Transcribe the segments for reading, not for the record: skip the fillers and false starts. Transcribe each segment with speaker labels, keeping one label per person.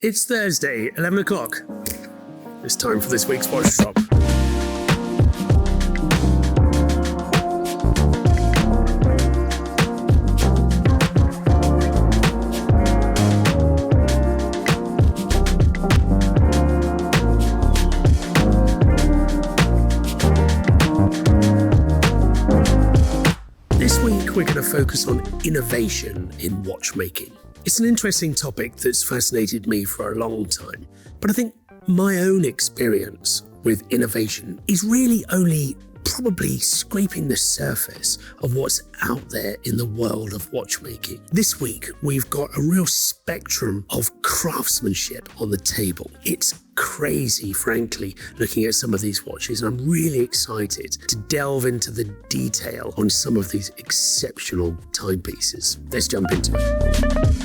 Speaker 1: It's Thursday, 11 o'clock. It's time for this week's Watch Shop. This week we're going to focus on innovation in watchmaking. It's an interesting topic that's fascinated me for a long time, but I think my own experience with innovation is really only probably scraping the surface of what's out there in the world of watchmaking. This week, we've got a real spectrum of craftsmanship on the table. It's crazy, frankly, looking at some of these watches, and I'm really excited to delve into the detail on some of these exceptional timepieces. Let's jump into it.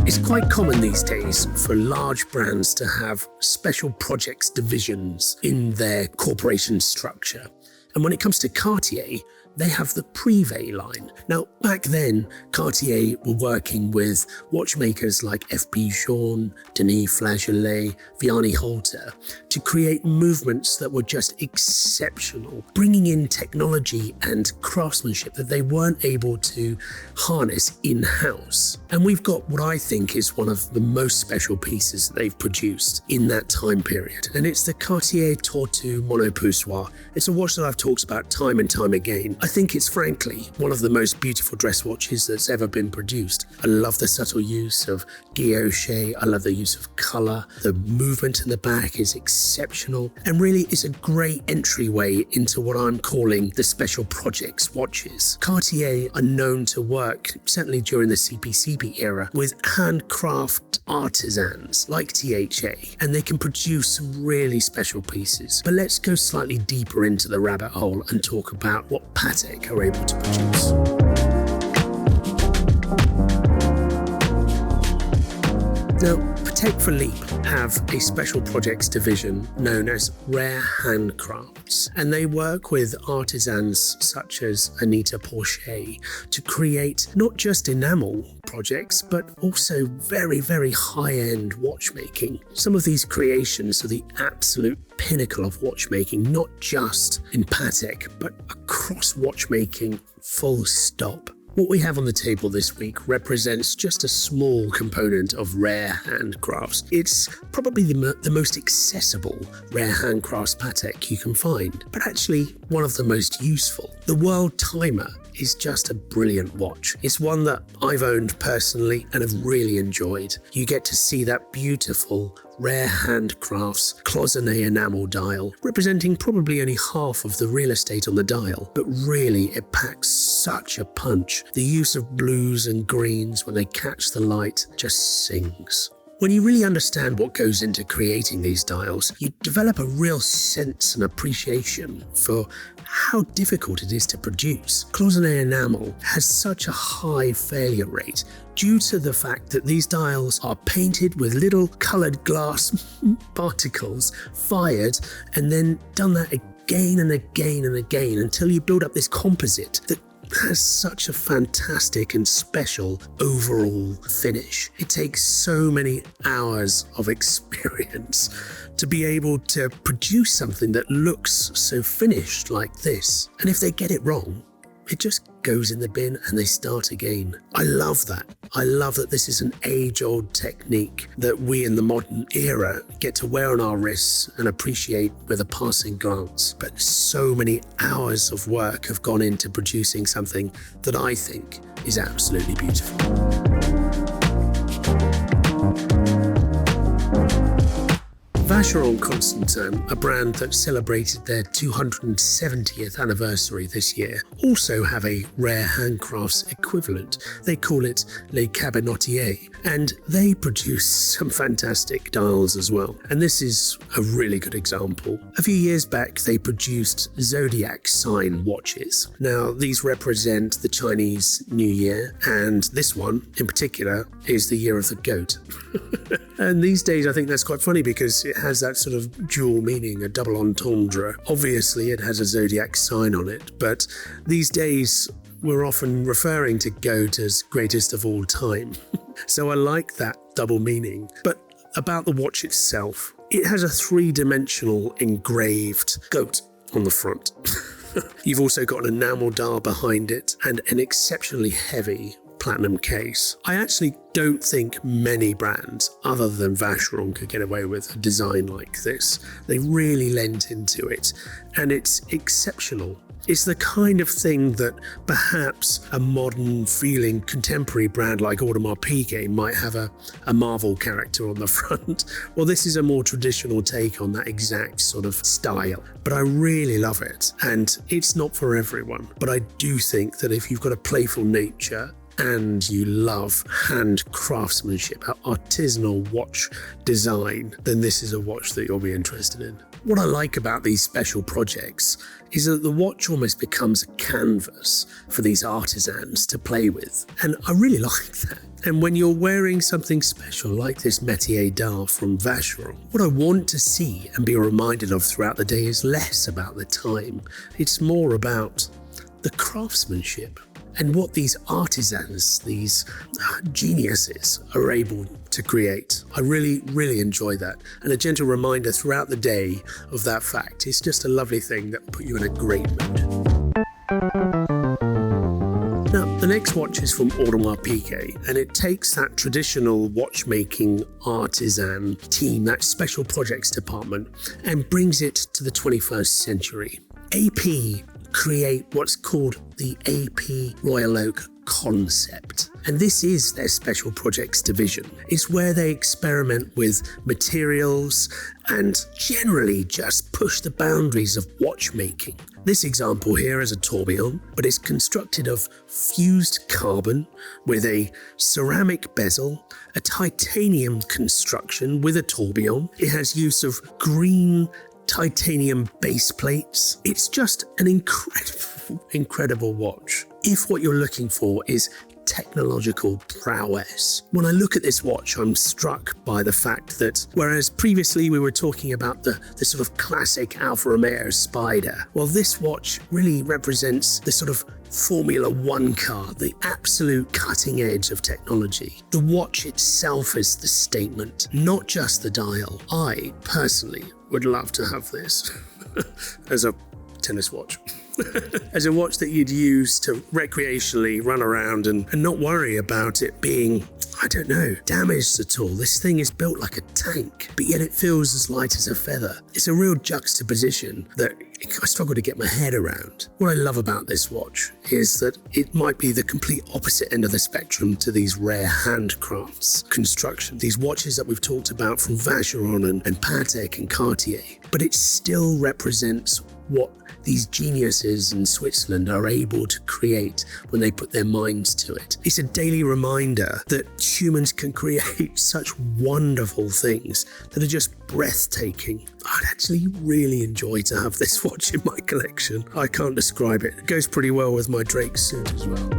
Speaker 1: It's quite common these days for large brands to have special projects divisions in their corporation structure. And when it comes to Cartier, they have the Privé line. Now, back then, Cartier were working with watchmakers like F.B. Journe, Denis Flageolet, Vianney Halter to create movements that were just exceptional, bringing in technology and craftsmanship that they weren't able to harness in-house. And we've got what I think is one of the most special pieces that they've produced in that time period. And it's the Cartier Tortue Monopoussoir. It's a watch that I've talked about time and time again. I think it's frankly one of the most beautiful dress watches that's ever been produced. I love the subtle use of guilloché. I love the use of colour. The movement in the back is exceptional, and really is a great entryway into what I'm calling the special projects watches. Cartier are known to work, certainly during the CPCP era, with handcraft artisans like THA, and they can produce some really special pieces. But let's go slightly deeper into the rabbit hole and talk about what Patek are able to produce. Now, Patek Philippe have a special projects division known as Rare Handcrafts, and they work with artisans such as Anita Porcher to create not just enamel projects, but also very, very high-end watchmaking. Some of these creations are the absolute pinnacle of watchmaking, not just in Patek, but across watchmaking, full stop. What we have on the table this week represents just a small component of rare handcrafts. It's probably the most accessible rare handcrafts Patek you can find, but actually one of the most useful. The World Timer is just a brilliant watch. It's one that I've owned personally and have really enjoyed. You get to see that beautiful Rare Handcrafts Cloisonné Enamel dial, representing probably only half of the real estate on the dial, but really it packs such a punch. The use of blues and greens when they catch the light just sings. When you really understand what goes into creating these dials, you develop a real sense and appreciation for how difficult it is to produce. Cloisonné Enamel has such a high failure rate due to the fact that these dials are painted with little coloured glass particles fired and then done that again and again and again until you build up this composite that has such a fantastic and special overall finish. It takes so many hours of experience to be able to produce something that looks so finished like this. And if they get it wrong, it just goes in the bin and they start again. I love that. I love that this is an age-old technique that we in the modern era get to wear on our wrists and appreciate with a passing glance. But so many hours of work have gone into producing something that I think is absolutely beautiful. Vacheron Constantin, a brand that celebrated their 270th anniversary this year, also have a rare handcrafts equivalent. They call it Les Cabinotiers, and they produce some fantastic dials as well. And this is a really good example. A few years back, they produced zodiac sign watches. Now, these represent the Chinese New Year, and this one in particular is the year of the goat. And these days, I think that's quite funny because it has that sort of dual meaning, a double entendre. Obviously, it has a zodiac sign on it, but these days, we're often referring to GOAT as greatest of all time. So I like that double meaning. But about the watch itself, it has a three-dimensional engraved goat on the front. You've also got an enamel dial behind it and an exceptionally heavy platinum case. I actually don't think many brands other than Vacheron could get away with a design like this. They really lent into it, and it's exceptional. It's the kind of thing that perhaps a modern feeling contemporary brand like Audemars Piguet might have a Marvel character on the front. Well, this is a more traditional take on that exact sort of style, but I really love it. And it's not for everyone, but I do think that if you've got a playful nature and you love hand craftsmanship, artisanal watch design, then this is a watch that you'll be interested in. What I like about these special projects is that the watch almost becomes a canvas for these artisans to play with. And I really like that. And when you're wearing something special like this Métier d'Art from Vacheron, what I want to see and be reminded of throughout the day is less about the time. It's more about the craftsmanship and what these artisans, these geniuses are able to create. I really, really enjoy that. And a gentle reminder throughout the day of that fact. It's just a lovely thing that will put you in a great mood. Now, the next watch is from Audemars Piguet, and it takes that traditional watchmaking artisan team, that special projects department, and brings it to the 21st century. AP create what's called the AP Royal Oak concept. And this is their special projects division. It's where they experiment with materials and generally just push the boundaries of watchmaking. This example here is a tourbillon, but it's constructed of fused carbon with a ceramic bezel, a titanium construction with a tourbillon. It has use of green titanium base plates. It's just an incredible watch. If what you're looking for is technological prowess, when I look at this watch, I'm struck by the fact that whereas previously we were talking about the sort of classic Alfa Romeo Spider, well, this watch really represents the sort of Formula One car, the absolute cutting edge of technology. The watch itself is the statement, not just the dial. I personally would love to have this as a tennis watch. As a watch that you'd use to recreationally run around and not worry about it being, I don't know, damaged at all. This thing is built like a tank, but yet it feels as light as a feather. It's a real juxtaposition that I struggle to get my head around. What I love about this watch is that it might be the complete opposite end of the spectrum to these rare handcrafts construction, these watches that we've talked about from Vacheron and Patek and Cartier, but it still represents what these geniuses in Switzerland are able to create when they put their minds to it. It's a daily reminder that humans can create such wonderful things that are just breathtaking. I'd actually really enjoy to have this watch in my collection. I can't describe it. It goes pretty well with my Drake suit as well.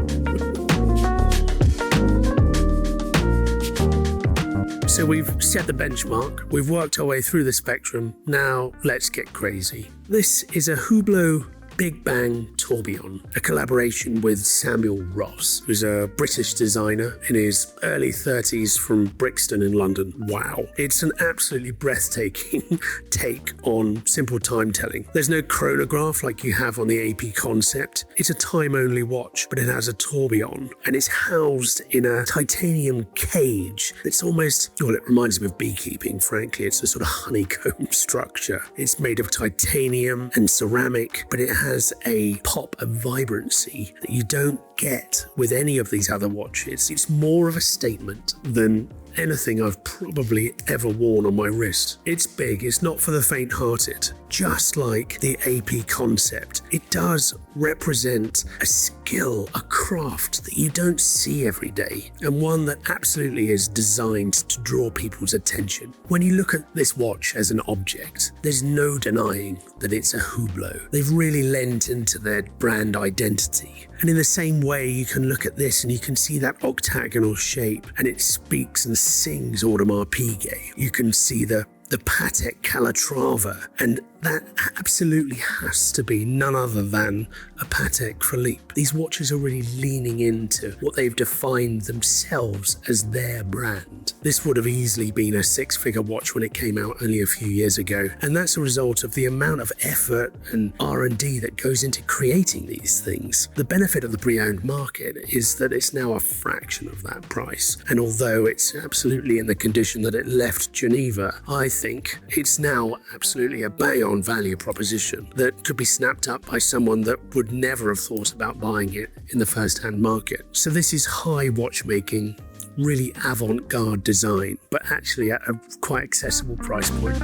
Speaker 1: So we've set the benchmark, we've worked our way through the spectrum, now let's get crazy. This is a Hublot Big Bang Tourbillon, a collaboration with Samuel Ross, who's a British designer in his early 30s from Brixton in London. Wow. It's an absolutely breathtaking take on simple time telling. There's no chronograph like you have on the AP concept. It's a time-only watch, but it has a tourbillon, and it's housed in a titanium cage that's almost, well, it reminds me of beekeeping, frankly. It's a sort of honeycomb structure. It's made of titanium and ceramic, but it has a pop of vibrancy that you don't get with any of these other watches. It's more of a statement than anything I've probably ever worn on my wrist. It's big, it's not for the faint-hearted. Just like the AP concept, it does represent a skill, a craft that you don't see every day, and one that absolutely is designed to draw people's attention. When you look at this watch as an object, there's no denying that it's a Hublot. They've really lent into their brand identity. And in the same way, you can look at this and you can see that octagonal shape, and it speaks and sings Audemars Piguet. You can see the Patek Calatrava, and that absolutely has to be none other than a Patek Philippe. These watches are really leaning into what they've defined themselves as their brand. This would have easily been a six-figure watch when it came out only a few years ago, and that's a result of the amount of effort and R&D that goes into creating these things. The benefit of the pre-owned market is that it's now a fraction of that price, and although it's absolutely in the condition that it left Geneva, I think it's now absolutely a bang-on value proposition that could be snapped up by someone that would never have thought about buying it in the first-hand market. So this is high watchmaking, really avant-garde design, but actually at a quite accessible price point.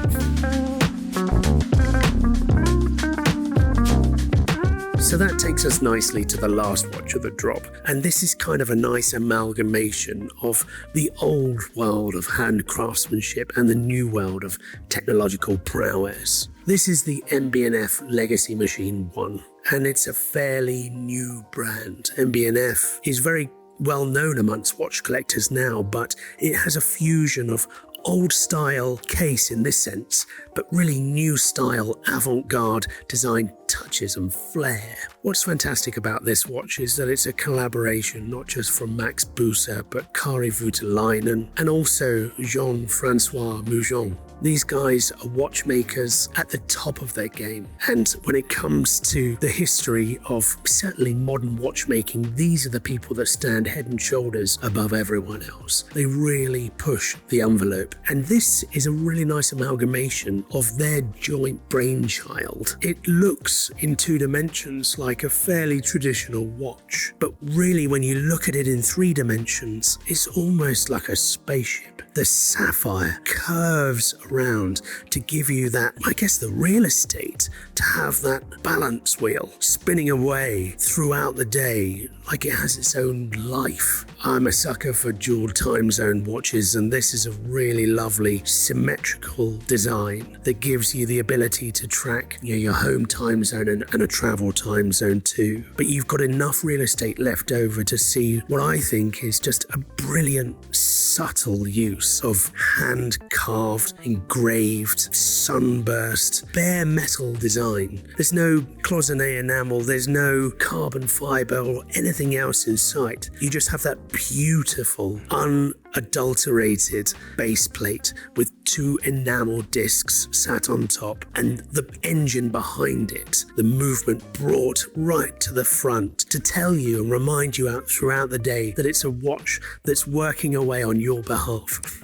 Speaker 1: So that takes us nicely to the last watch of the drop, and this is kind of a nice amalgamation of the old world of hand craftsmanship and the new world of technological prowess. This is the MB&F Legacy Machine 1, and it's a fairly new brand. MB&F is very well known amongst watch collectors now, but it has a fusion of old style case in this sense, but really new style avant-garde design touches and flair. What's fantastic about this watch is that it's a collaboration not just from Max Buser, but Kari Voutilainen and also Jean-Francois Moujon. These guys are watchmakers at the top of their game, and when it comes to the history of certainly modern watchmaking, these are the people that stand head and shoulders above everyone else. They really push the envelope, and this is a really nice amalgamation of their joint brainchild. It looks in two dimensions like a fairly traditional watch, but really when you look at it in three dimensions, it's almost like a spaceship. The sapphire curves around to give you that, I guess, the real estate to have that balance wheel spinning away throughout the day like it has its own life. I'm a sucker for dual time zone watches, and this is a really lovely symmetrical design that gives you the ability to track your home time zone and a travel time zone too. But you've got enough real estate left over to see what I think is just a brilliant, subtle use of hand-carved, engraved, sunburst, bare metal design. There's no Cloisonné Enamel, there's no carbon fibre or anything else in sight. You just have that beautiful, unadulterated base plate with two enamel discs sat on top, and the engine behind it, the movement brought right to the front to tell you and remind you out throughout the day that it's a watch that's working away on your behalf.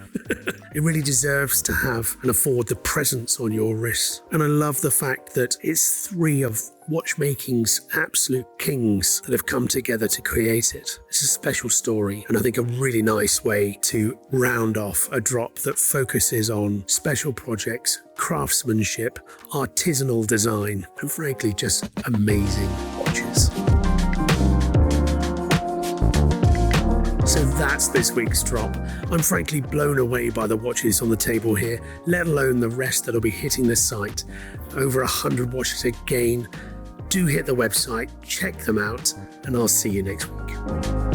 Speaker 1: It really deserves to have and afford the presence on your wrist. And I love the fact that it's three of watchmaking's absolute kings that have come together to create it. It's a special story, and I think a really nice way to round off a drop that focuses on special projects, craftsmanship, artisanal design, and frankly, just amazing watches. So that's this week's drop. I'm frankly blown away by the watches on the table here, let alone the rest that'll be hitting the site. Over 100 watches again. Do hit the website, check them out, and I'll see you next week.